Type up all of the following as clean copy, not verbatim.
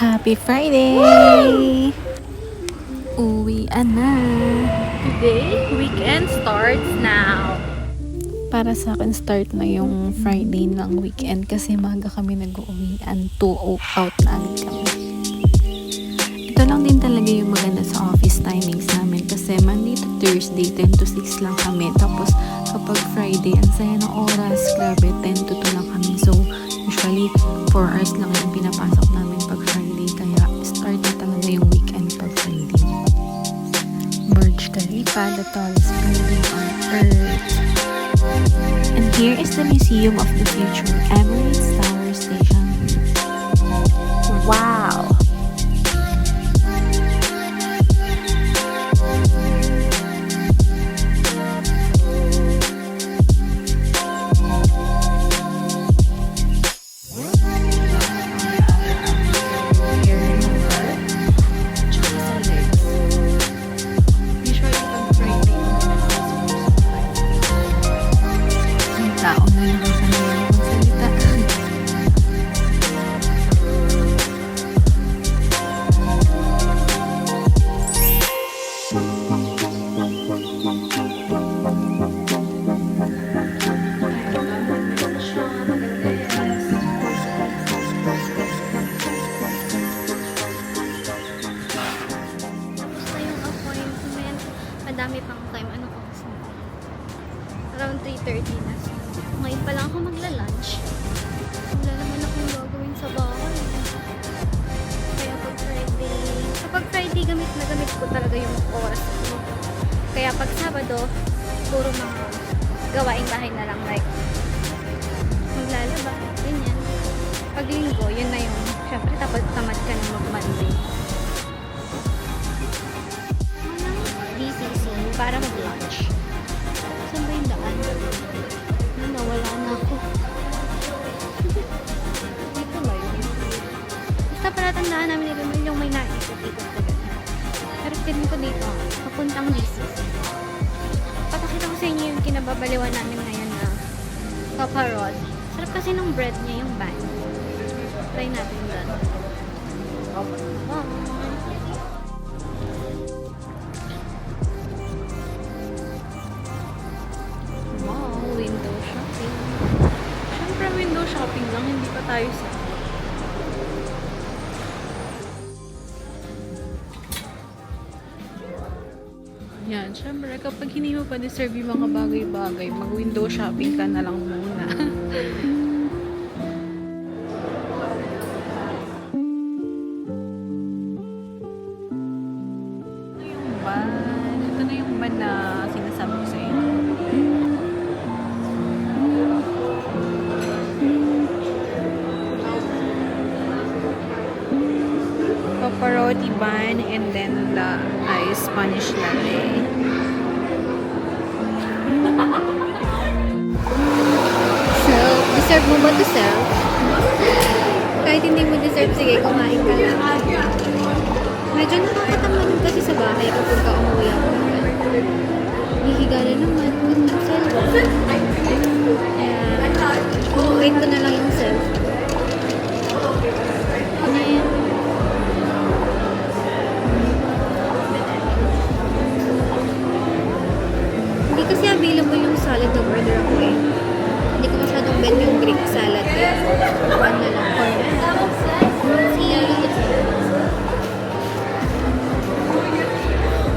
Happy Friday! Uwian na! Today, weekend starts now. Para sa akin, start na yung Friday ng weekend kasi maga kami nag-uwian. 2 out na agad kami. Ito lang din talaga yung maganda sa office timings namin kasi Monday to Thursday, 10 to 6 lang kami. Tapos kapag Friday, ang saya ng oras. Grabe, 10 to 2 lang kami. So, usually, 4 hours lang yung pinapasok namin pag Friday. Kaya, start na talaga yung weekend pag Friday. Burj Khalifa, the tallest building on Earth. And here is the Museum of the Future, Emirates Tower Station. Wow! Tao na nakakalimutan magsalita. Yung appointment, madami pang time. Ano ko kasi? Around 3:30 na. So, ngayon pa lang ako magla-lunch. Wala naman akong gagawin sa bahay. Kaya kapag Friday gamit na gamit ko talaga yung oras ko. Kaya pag Sabado, puro mga gawaing bahay na lang. Like, maglalaba, ganyan. Pag Linggo, yun na yung, syempre, tamad ka na mag-Monday. DCC para mag-lunch. Saan ba yung daan? Nawala na ako. Dito ba yun? Basta pala tandaan namin ni Lumel yung may naikot-ikot na gano'n. Pero tignan ko dito, papuntang DCC. Papakita ko sa inyo yung kinababaliwan namin ngayon na paparod. Sarap kasi nung bread niya, yung bun. Try natin doon. Bye! Window shopping. Siyempre, window shopping lang, hindi pa tayo sa... Yan, siyempre, kapag hindi mo pa deserve yung mga bagay-bagay, mag-window shopping ka na lang muna. Ito na yung van na sinasabi ko sa inyo. Pepperoni bun and then the Spanish latte. Self, deserve mo ba to self? Kahit hindi mo deserve, sige, kumain ka lang. Medyo nakakatamad kasi sa bahay kapag ka umuwi ako. Hihiga na naman, self. Kaya, wait ko na lang yung self. Ano yan? Hindi kasi available yung salad na order ako eh. Hindi ko masyadong bet yung Greek salad eh. One na lang.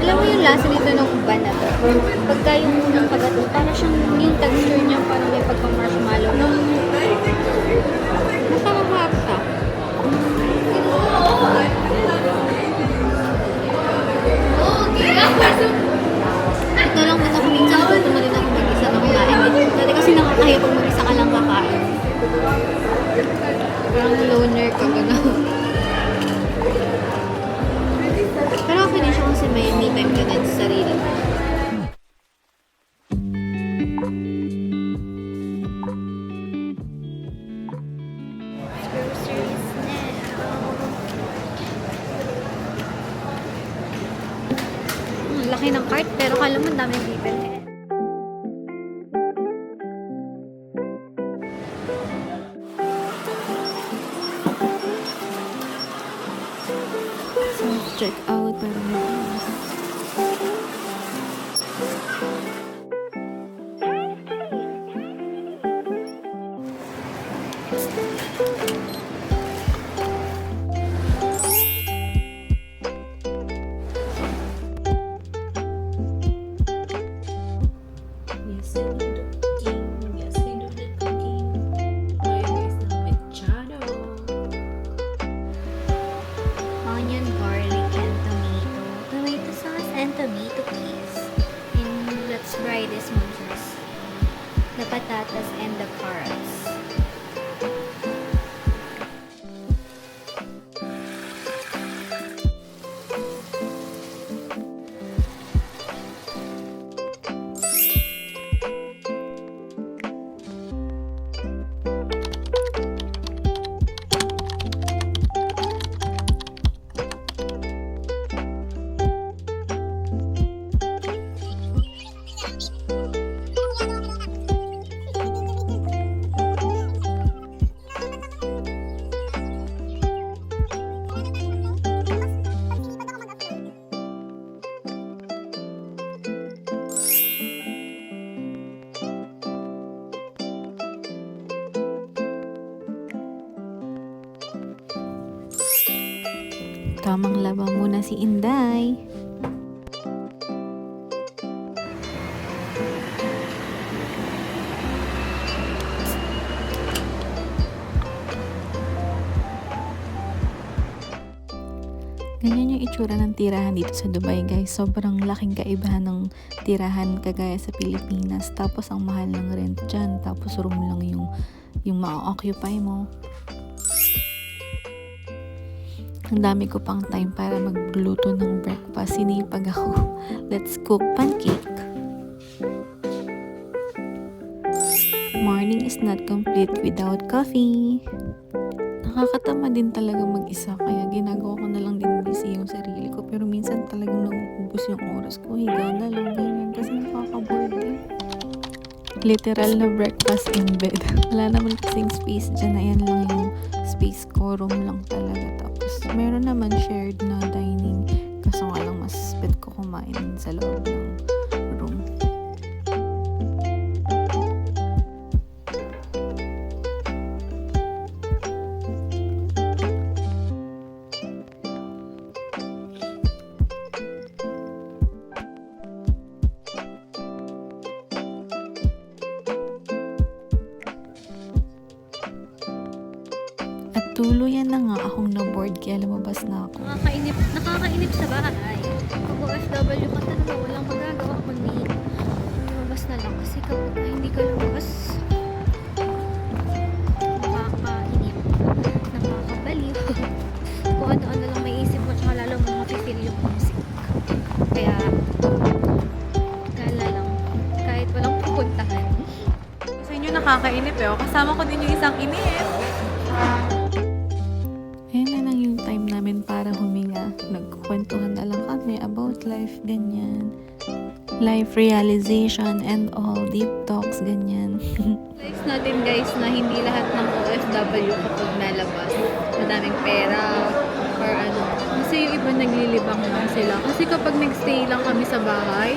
Alam mo yung lasa nito ng uban na to? Pagka yung unang pagkato, parang siyang yung texture niya parang may pagka-marshmallow. Nakakahap siya. Ito lang din ako minsan gusto mo din ako mag-isa na kumain. Dati kasi nakakaya pag mag-isa ka lang kakain. Parang loner ka gano'n. Pero okay din siya kasi may me time ka din sa sarili mo. Groceries now. Laki ng cart pero kala mo dami bibili. mag-check out para mag-iwas. Yes, I do the cooking. Yes, I do the cooking. Mayonnaise ng mechado. Onion, garlic, and tomato. Tomato sauce and tomato paste. And let's fry this one first. The patatas and the carrots. Tamang laba muna si Inday. Ganyan yung itsura ng tirahan dito sa Dubai, guys. Sobrang laking kaibahan ng tirahan kagaya sa Pilipinas. Tapos ang mahal ng rent dyan. Tapos room lang yung ma-occupy mo. Ang dami ko pang time para magluto ng breakfast. Sinipag ako. Let's cook pancake. Morning is not complete without coffee. Nakakatama din talaga mag-isa. Kaya ginagawa ko na lang din busy yung sarili ko. Pero minsan talagang nauubos yung oras ko. Higa na lang ganyan. Kasi nakaka-bored din. Literal na breakfast in bed. Wala naman kasing space dyan. Ayan lang yung space ko. Room lang talaga. Tapos meron naman shared na dining. Kaso nga lang mas bet ko kumain sa loob ng room. At tuluyan na nga akong na-board kaya lumabas na ako. Nakakainip sa bahay. Pag OFW ka talaga, walang magagawa kundi lumabas na lang. Kasi kapag hindi ka lumabas, nakakainip, nakakabaliw. Kung ano-ano lang may isip mo, tsaka lalo mo mapipil yung music. Kaya, kala lang, kahit walang pupuntahan. Sa inyo nakakainip eh. O, kasama ko din yung isang inip. Ayan na lang yung time namin para huminga. Nagkukwentuhan na lang kami about life, ganyan. Life realization and all, deep talks, ganyan. Realize natin guys na hindi lahat ng OFW kapag nalabas, madaming pera, or ano. Kasi yung iba naglilibang lang sila. Kasi kapag nagstay lang kami sa bahay,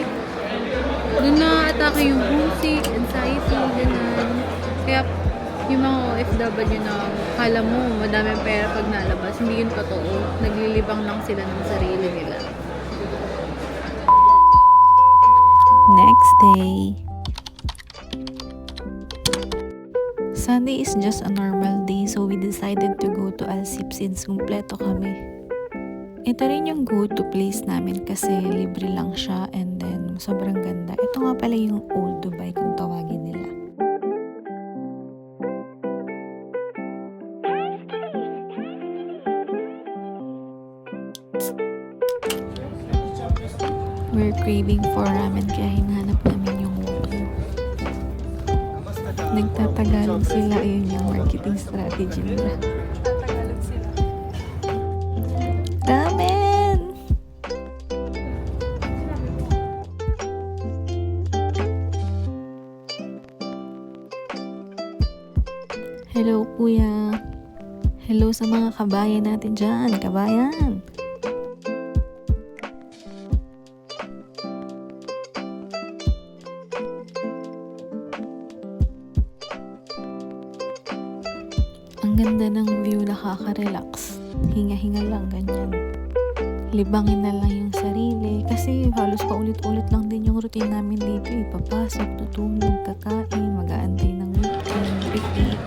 doon na-atake yung homesick, anxiety, ganun. Kaya yung mga OFW na kala mo madaming pera pag nalabas, hindi yun totoo. Naglilibang lang sila ng sarili nila. Next day. Sunday is just a normal day, so we decided to go to Alsip since kumpleto kami. Ito rin yung go-to place namin kasi libre lang siya and then sobrang ganda. Ito nga pala yung Old Dubai kung tawagin nila. We're craving for ramen kaya hinahanap namin yung Wokyu. Nagtatagalog sila, yun yung marketing strategy nila. Tatagalog sila. Ramen! Hello, kuya. Hello sa mga kabayan natin dyan. Kabayan! nakaka-relax. Hinga-hinga lang, ganyan. Libangin na lang yung sarili. Kasi halos paulit-ulit lang din yung routine namin dito. Papasok, tutulog, kakain, mag-aantay ng weekend, repeat.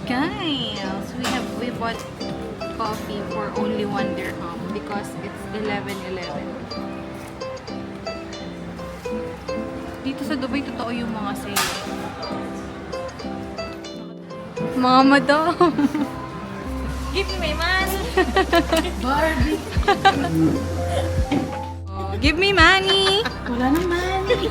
Guys, we bought coffee for only 1 dirham because it's 11:11. Dito sa Dubai, totoo yung mga sale. Mga madam! Give me my money! Barbie! Oh, give me money! Wala nang money.